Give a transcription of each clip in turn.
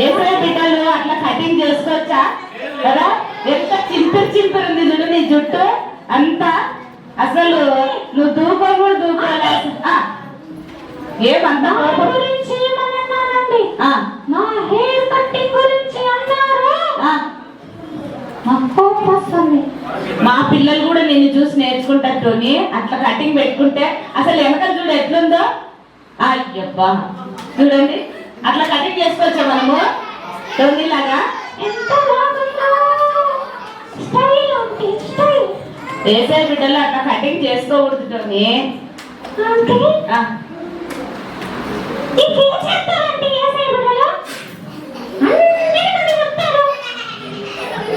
ఏసే బిడ్డలు అట్లా కటింగ్ చేసుకోవచ్చా కదా? ఎంత చింపిరి ఉంది చూడు నీ జుట్టు అంతా. అసలు నువ్వు దూకో కూడా దూకోలేదు. ఏమంతా గురించి ఏమన్నారండి? నా హెయిర్ కటింగ్ గురించి అన్నారు. మా పిల్లలు కూడా నిన్ను చూసి నేర్చుకుంటారు టోనీ. అట్లా కటింగ్ పెట్టుకుంటే అసలు వెనక చూడు ఎట్లుందో. అయ్యబ్బా చూడండి, అట్లా కటింగ్ చేసుకోవచ్చా మనము టోనీ లాగా? ఏసే బిడ్డలు అట్లా కటింగ్ చేసుకోకూడదు టోనీ.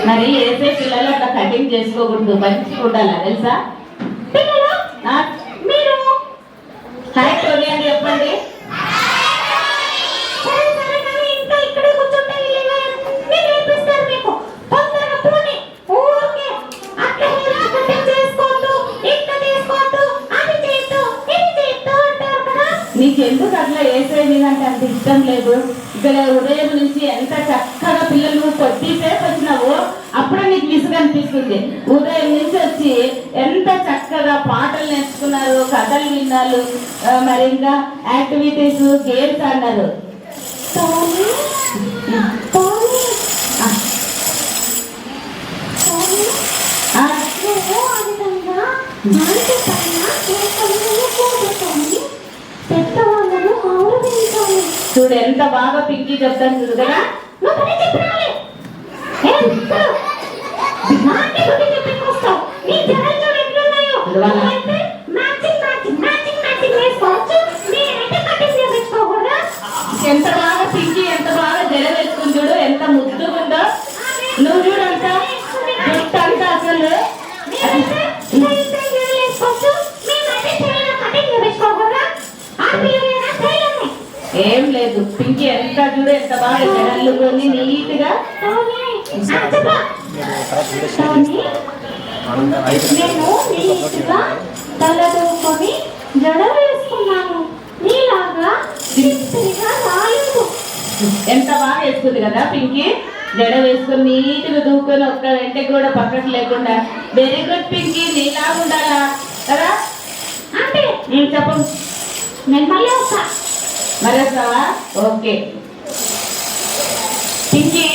మరి ఏసే పిల్లలు అట్లా కటింగ్ చేసుకోకూడదు, మంచిగా ఉండాలా తెలుసా? మీరు హాయ్ టోనీ అని చెప్పండి. నీకెందుకు అట్లా ఏసే మీదంటే అంత ఇష్టం లేదు? ఇక్కడ ఉదయం నుంచి ఎంత చక్కగా పిల్లలు కొద్దిసేపు వచ్చినావు, అప్పుడే నీకు విసుగు అనిపిస్తుంది. ఉదయం నుంచి వచ్చి ఎంత చక్కగా పాటలు నేర్చుకున్నారు, కథలు విన్నారు, మరి ఇంకా యాక్టివిటీస్ గేమ్స్ అన్నారు. చూడు ఎంత బాగా పింకీ చెప్తాను చూడు కదా. ఎంత బాగా పింకీ ఎంత బాగా జడ వేసుకుని చూడు, ఎంత ముద్దుగా ఉందో. నువ్వు చూడు అంత జుట్టు అంతా అసలు ఏం లేదు. పింకీ ఎంత చూడు ఎంత బాగా జడలు కొని నీట్ గా. తలదూకొని జడ వేసుకున్నాను, నీలాగా ఎంత బాగా వేసుకుంది కదా పింకీ. జడ వేసుకొని నీట్గా దూకొని ఒక్క వెంటకి కూడా పక్కకు లేకుండా. వెరీ గుడ్ పింకీ, నీలాగా ఉండాలా కదా? అంటే చెప్పు. నేను మళ్ళీ వస్తా. మరి వస్తావా? ఓకే పింకీ.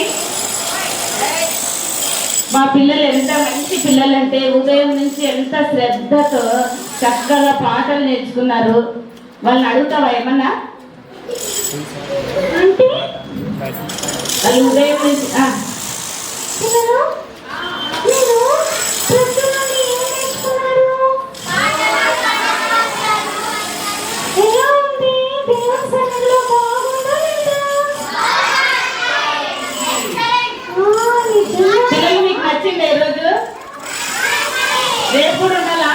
మా పిల్లలు ఎంత మంచి పిల్లలు అంటే ఉదయం నుంచి ఎంత శ్రద్ధతో చక్కగా పాటలు నేర్చుకున్నారు. వాళ్ళని అడుగుతావా ఏమన్నా? అంటే వాళ్ళు ఉదయం నుంచి పిల్లలు మీకు నచ్చింది ఈరోజు? రేపు కూడా ఉండాలా?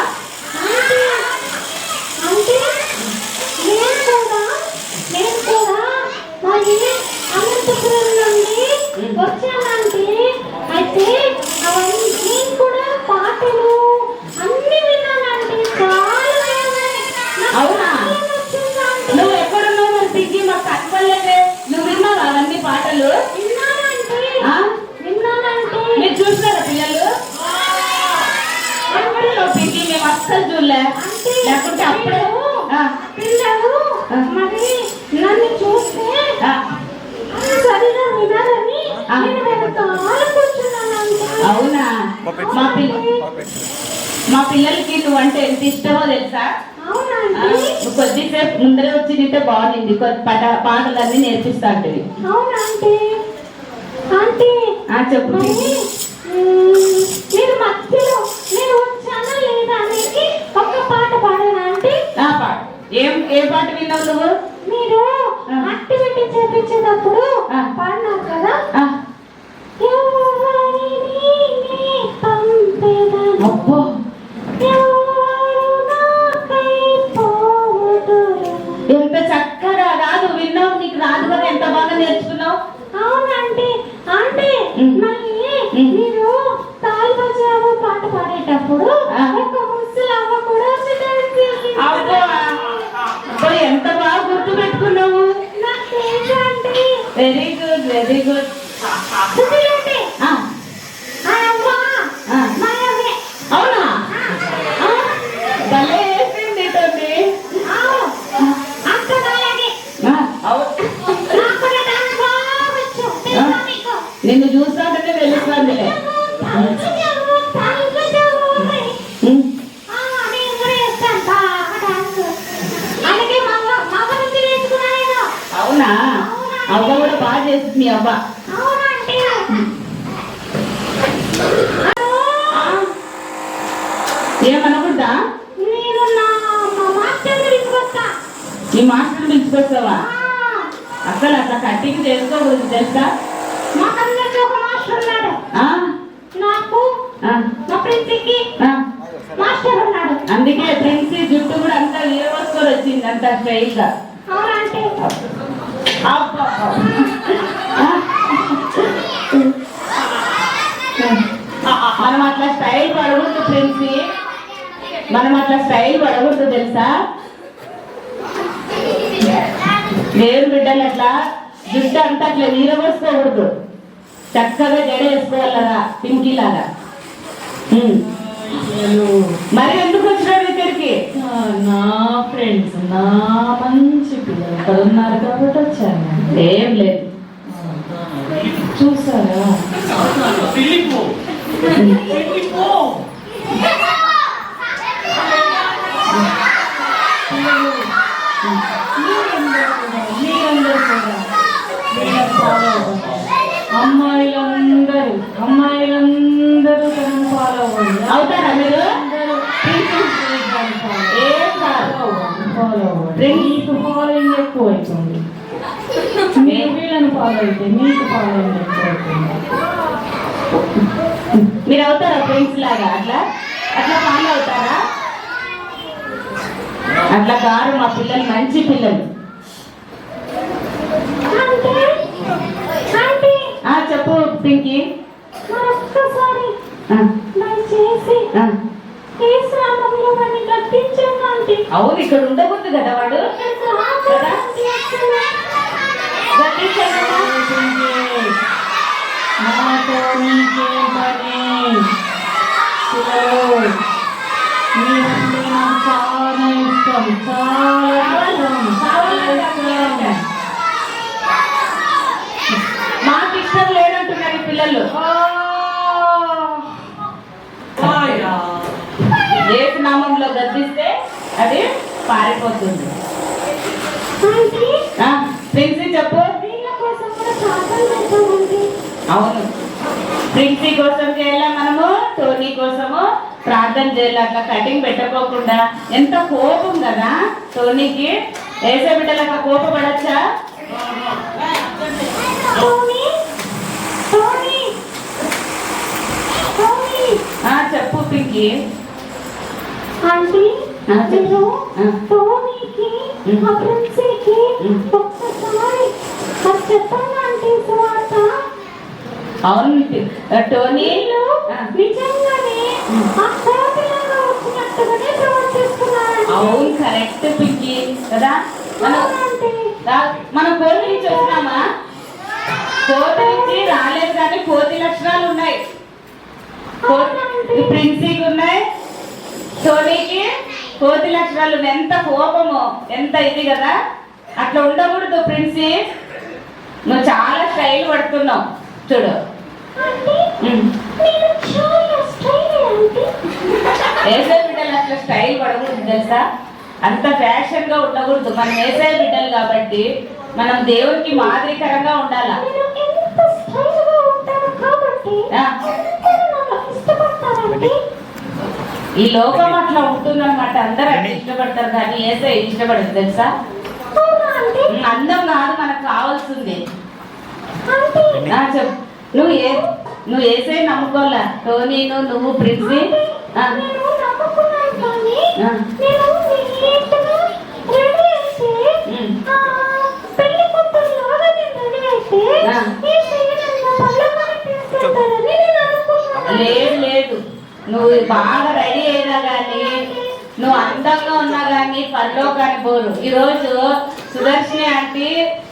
అనంతపురం నుండి వచ్చానంటే అయితే అవన్నీ కూడా పాటలు అన్ని విన్నానంటే చాలా. అవునా? నువ్వు ఎక్కడున్నావు మరి పింకీ? మాకు కనపడలేదే. నువ్వు విన్నావా అవన్నీ పాటలు? మీరు చూస్తారా పిల్లలు? ఎక్కడున్నావు పింకీ? మేము అస్సలు చూడలే. లేకుంటే అప్పుడే పిల్లలు మరి నన్ను చూస్తే సరిగా వినాలని అవునా? మా పిల్లలకి నువ్వంటే ఎంత ఇష్టమో తెలుసా? నువ్వు కొద్దిసేపు ముందరే వచ్చి తింటే బాగుంది. పాటలన్నీ నేర్పిస్తా ఉంటుంది. చెప్పు. మీరు మధ్యలో నేను వచ్చానా లేదా అనేది ఒక పాట పాడాను అంటే. ఏ పాట విన్నావు నువ్వు? మీరు యాక్టివిటీ చేపించేటప్పుడు పాడినారు కదా. అబ్బో ఎంత చక్కగా రాదు విన్నావు. నీకు రాదు కదా, ఎంత బాగా నేర్చుకున్నావు. అవునండి. అంటే మళ్ళీ మీరు తాల్ బజావు పాట పాడేటప్పుడు ఒక ముసలమ్మ కూడా ఎంత బాగా గుర్తు పెట్టుకున్నావు. నాకు తెలుసు. Very good very good. సుశీలంటే ఆ, అవ్వా ఆ. మాయమే. అవునా? ఆ, భలే వేసింది తోటి. అక్క అలాగే ఆ, అవును. నాకు కూడా డాన్స్ బాగా వచ్చు. తెలుసా మీకు? నిన్ను చూసినట్టునే తెలుస్తుందిలే. ఉమ్. నేను కూడా చేస్తాను బాగా డాన్స్. అందుకే మగ నుంచి నేర్చుకున్నా నేను. అవునా? అవ్వ కూడా బాగా చేస్తుంది మీ అవ్వ. అవునంటే ఏమనకూడదా? నేను మా మాస్టర్ గురించి వస్తా. ఈ మాస్టర్ పిలుచుకొస్తావా? అసలు అట్లా కట్టింగ్ చేసుకోకూడదు తెలుసా? మాకందరికీ ఒక మాస్టర్ ఉన్నాడు. ఆ? నాకు ఆ, మా ప్రిన్సికి ఆ. మాస్టర్ ఉన్నాడు. అందుకే ప్రిన్సీ జుట్టు కూడా అంతా వీరవస్కొని వచ్చింది, అంత స్టైల్ గా. అవునంటే అబ్బా. మనం అట్లా స్టైల్ పడకూడదు ప్రిన్సీ, మనం అట్లా స్టైల్ పడకూడదు తెలుసా? దేవుని బిడ్డలు అట్లా జుట్టు అంతా అట్లా వీరవసుకోకూడదు, చక్కగా జడ వేసుకోవాలరా పింకీ లాగా. మరి ఎందుకు వచ్చినాడు ఇక్కడికి? నా ఫ్రెండ్స్ నా మంచి పిల్లలు ఇక్కడ ఉన్నారు కాబట్టి వచ్చాను. ఏం లేదు. చూసారా? మీరందరూ కూడా వీళ్ళని ఫాలో అవ్వండి. అమ్మాయిలందరూ తనను ఫాలో అవ్వండి. అవుతారా మీరు? ఏం కాదు. ఫాలో అవ్వండి. మీకు ఫాలోయింగ్ ఎక్కువ అవుతుంది. మీరు వీళ్ళని ఫాలో అయితే మీకు ఫాలోయింగ్ ఎక్కువ అవుతుంది. మీరు అవుతారా ఫ్రెండ్స్ లాగా? అట్లా అట్లా ఫాలో అవుతారా? అట్లా కారు, మా పిల్లలు మంచి పిల్లలు. అంటే అంటే ఆ, చెప్పు పింకీ. మరొక్కసారి ఆ, దయచేసి ఆ. ఏ శ్రామంలో వాడిని కట్టించాను అంటే అవును, ఇక్కడ ఉండకూడదు కదా వాడు. కదా? గట్టించాడమ్మా. నాతో నీకేం పని? పిల్లలు, మీరంటే నాకు చాలా ఇష్టం, చాలా ఇష్టం. మాకు ఇష్టం లేదంటున్నారు ఈ పిల్లలు. ఏ నామంలో గద్దిస్తే అది పారిపోతుంది. అంటే ఆ, ప్రిన్సీ చెప్పు. వీళ్ళ కోసం కూడా ప్రార్థన చేద్దామండి. అవును, ప్రిన్సీ కోసం చేయాలా మనము, టోనీ కోసము ప్రార్థన చేయాలి. అట్లా కటింగ్ పెట్టుకోకుండా. ఎంత కోపం కదా టోనీకి. ఏసే బిడ్డలకు కోపపడచ్చా? టోనీ టోనీ టోనీ ఆ, చెప్పు పింకీ. ఆంటీ ఆ, చెప్పు. మీరు ఆ. టోనీకి ఆ ప్రిన్సీకి ఒక్కసారి అది చెప్పండి ఆంటీ సువార్త. అవును టోనీ. వీళ్ళు ఆ. నిజంగానే ఆ కోపిలాగా వచ్చినట్టుగానే ప్రవర్తిస్తున్నారు. అవును, కరెక్ట్ పింకీ కదా. మనం అవునంటే మనం కోతి నుంచి వచ్చినామా? కోతి నుంచి రాలేదు, కానీ కోతి లక్షణాలు ఉన్నాయి. ప్రిన్సీకి ఉన్నాయి, టోనీకి కోతి లక్షణాలు ఉన్నాయి. ఎంత కోపము, ఎంత ఇది కదా. అట్లా ఉండకూడదు ప్రిన్సీ. నువ్వు చాలా స్టైల్ పడుతున్నావు చూడు. నేను చాలా స్టైల్ ఆంటీ. ఏసే బిడ్డలు అట్లా స్టైల్ పడకూడదు తెలుసా? అంత ఫ్యాషన్ గా ఉండకూడదు. మనం ఏసే బిడ్డలు కాబట్టి మనం దేవునికి మాదిరికరంగా ఉండాలా. నేను ఎంత స్టైల్ గా ఉంటాను కాబట్టి ఆ. అందరూ నన్ను ఇష్టపడతారండి. ఈ లోకం అట్లా ఉంటుందన్నమాట. అందరూ అట్లా ఇష్టపడతారు, కానీ ఏసే ఇష్టపడదు తెలుసా? అవునా ఆంటీ? అందం కాదు మనకు కావాల్సింది. ఆంటీ ఆ, చెప్పు. నువ్వు ఏసే నమ్ముకోవాలా. టోనీ నువ్వు ప్రిన్సీ. ఆ, నేను నమ్ముకున్నాను కానీ ఆ. నేను నీట్గా రెడీ అయితే పెళ్లి కూతురులాగా నేను రెడీ అయితే ఆ. ఈ పెళ్లి పళ్ళకి తీసుకెళ్తారని నేను అనుకున్నాను. లేదు, నువ్వు బాగా రెడీ అయినా కానీ, నువ్వు అందంగా ఉన్నా కానీ పనిలో కానీ పోరు. ఈరోజు సుదర్శిని ఆంటీ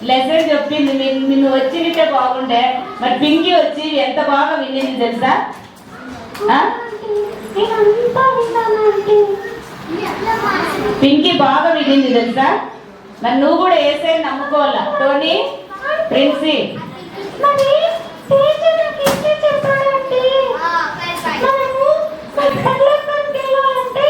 లెసన్ చెప్పింది, నిన్ను వచ్చినట్టే బాగుండే. మరి పింకీ వచ్చి ఎంత బాగా వినింది తెలుసా? నేనంతా విన్నాను ఆంటీ. పింకీ బాగా వినింది తెలుసా? మరి నువ్వు కూడా ఏసై నమ్ముకోవాలా టోనీ ప్రిన్సీ. మరి టీచర్ నాకు ఏంటి చెప్పాడంటే మనము పర్లోకానికి వెళ్ళాలంటే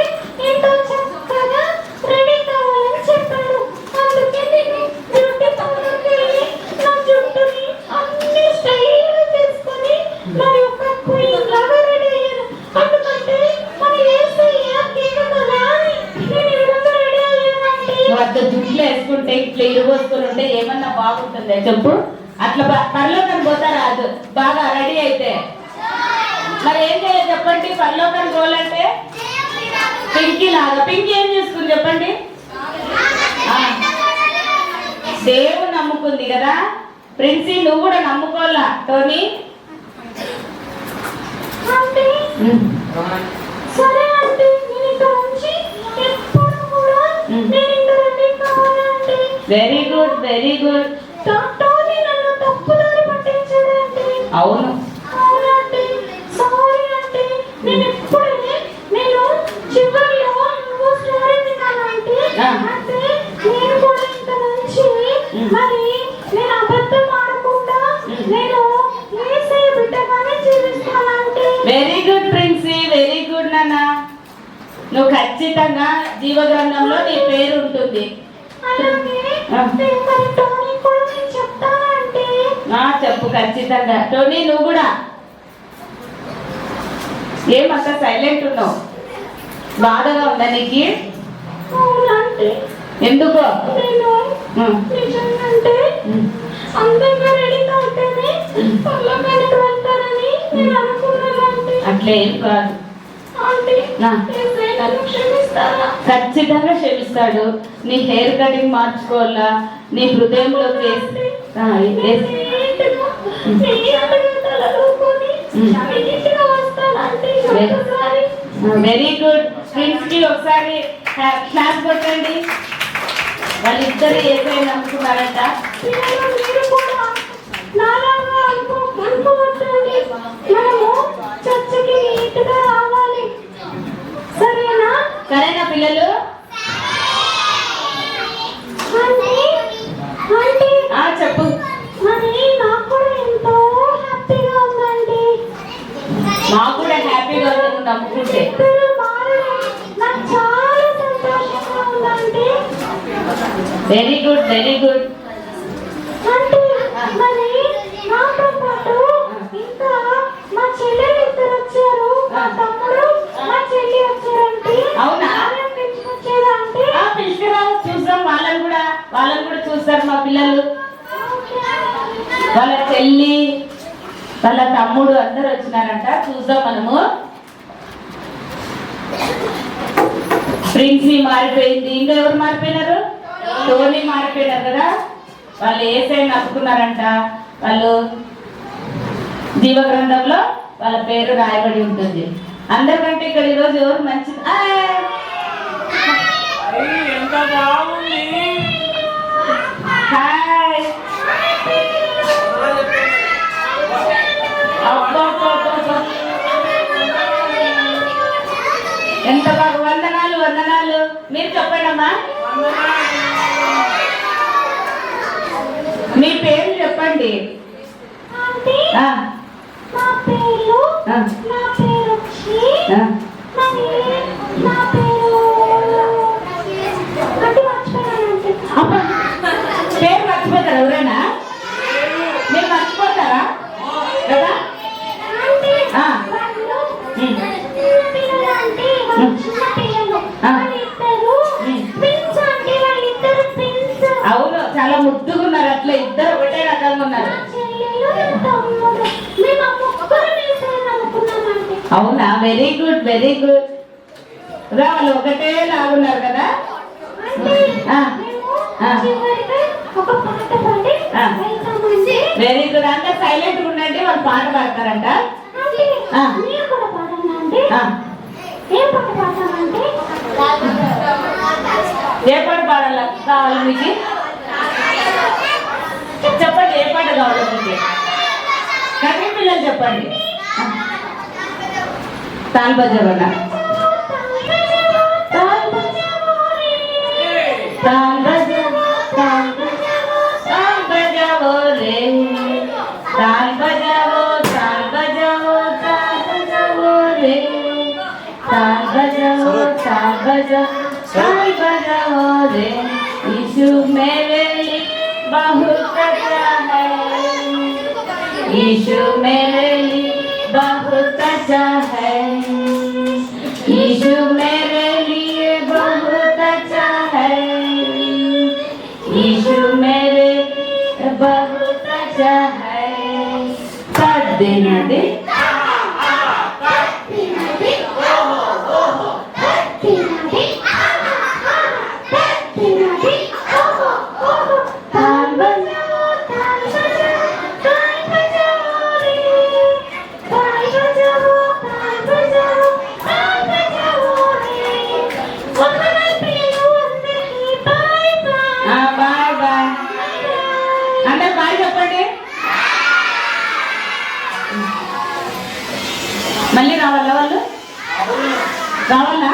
ఎంతో చక్కగా రెడీ కావాలని చెప్పాడు. అందుకే నేను బ్యూటీ పార్లర్కి వెళ్ళి నా జుట్టుని అన్ని స్టైల్గా చేసుకొని మరి ఒక క్వీన్ లాగా రెడీ అయ్యాను. ఎందుకంటే మన యేసయ్య కింగ్ కదా అని నేను ఈ విధంగా రెడీ అయ్యానంటే. నువ్వు అట్లా జుట్లు వేసుకుంటే ఇట్లా ఇరుగోసుకుని ఉంటే ఏమన్నా బాగుంటుందా చెప్పు? అట్లా పరలోకానికి పోతా రాదు బాగా రెడీ అయితే. మరి ఏం చేయాలి చెప్పండి? పరలోకానికి పోవాలంటే పింకీ లాగా. పింకీ ఏం చేసుకుంది చెప్పండి? దేవుడు నమ్ముకుంది కదా. ప్రిన్సీ నువ్వు కూడా నమ్ముకోవాలా టోనీ. ఆంటీ సరే ఆంటీ, నేను ఇక్కడ నుంచి ఎప్పుడు కూడా నేను ఇక్కడ రెడీ కావాలంటే. Very good very good. Tony నన్ను తప్పుదారి పట్టించాడు ఆంటీ. అవును అవునండి, సారీ ఆంటీ. నేను ఎప్పుడే నేను చివరిలో నువ్వు స్టోరీ విన్నాను ఆంటీ. అంటే నేను కూడా ఇంత నుంచి మరి నేను అబద్ధం ఆడకుండా నేను యేసయ్య బిడ్డగానే జీవిస్తాను aunty. Very good Princy, very good నాన్న. నువ్వు ఖచ్చితంగా జీవగ్రంథంలో నీ పేరు ఉంటుంది. అలాగే మరి టోనీ కూడా నేను చెప్తాను ఆంటీ. చెప్పు ఖచ్చితంగా. టోనీ నువ్వు కూడా ఏమంతా సైలెంట్ ఉన్నావు? బాధగా ఉందా నీకు? అవునంటే ఎందుకో? నేను నిజంగాంటే అందంగా రెడీ అవుతేనే పర్లోకానికి వెళ్తానని నేను అనుకున్నానంటే. అట్లా ఏం కాదు. ఆంటీ యేసయ్య నన్ను క్షమిస్తారా? ఖచ్చితంగా క్షమిస్తాడు. నీ హెయిర్ కటింగ్ మార్చుకోవాలా, నీ హృదయంలోకి వెరీ గుడ్. ఫ్రెండ్స్ కి ఒకసారి క్లాస్ కొట్టండి. వాళ్ళిద్దరు ఏసై నమ్ముకున్నారంట. మీరు కూడా నాలాగా అనుకోవద్దండి. మనము చర్చకి నీట్గా రావాలి, సరేనా? సరేనా పిల్లలు? చెప్పు. మరి నాకు కూడా ఎంతో హ్యాపీగా ఉందండి. మాకు కూడా హ్యాపీగా ఉంది నువ్వు నమ్ముకుంటే. నాకు చాలా సంతోషంగా ఉందండి. Very good very good. అంటే మరి నాతో పాటు ఇంకా మా చెల్లెలు ఇద్దరు వచ్చారు. మా తమ్ముడు మా చెల్లి వచ్చారంటే. అవునా? వచ్చారంటే పిలుచుకురా, చూసాం. వాళ్ళని కూడా చూస్తారు మా పిల్లలు. వాళ్ళ చెల్లి వాళ్ళ తమ్ముడు అందరు వచ్చినారంట. చూద్దాం మనము. ప్రిన్సీ మారిపోయింది. ఇంకా ఎవరు మారిపోయినారు? టోనీ మారిపోయినారు కదా. వాళ్ళు ఏసై నమ్ముకున్నారంట. వాళ్ళు జీవగ్రంథంలో వాళ్ళ పేరు రాయబడి ఉంటుంది. అందరికంటే ఇక్కడ ఈరోజు ఎవరు మంచిది? ఎంత బాగుంది. హాయ్. ఎంత బాగా. వందనాలు వందనాలు. మీరు చెప్పండి అమ్మా, మీ పేరు చెప్పండి. నా పేరు వచ్చి నా పేరు అంటే మర్చిపోయానంటే. పేరు మర్చిపోతారా ఎవరైనా? మీరు మర్చిపోతారా కదా? అవును, చాలా ముద్దుగా ఉన్నారు. అట్లా ఇద్దరు ఒకటే రకంగా ఉన్నారు. అవునా? Very good very good. వాళ్ళు ఒకటే లాగున్నారు కదా. Very good. అంతా సైలెంట్ ఉండండి, వాళ్ళు పాట పాడతారంట. ఏ పాట పాడాలి కావాలి మీకు? పిల్లలు చెప్పండి. తాల్ బజావనా తాల్ బజావో తాల్ బజావో తాల్ బజావో రే తాల్ బజావో తాల్ బజావో తాల్ बजाओ रे ताल बजाओ ताल बजाओ रे यीशु मेरे लिए बहुत अच्छा है यीशु मेरे लिए बहुत अच्छा है यीशु मेरे लिए बहुत अच्छा है यीशु मेरे बहुत अच्छा है कर देना दे మళ్ళీ రావాలా వాళ్ళు రావాలా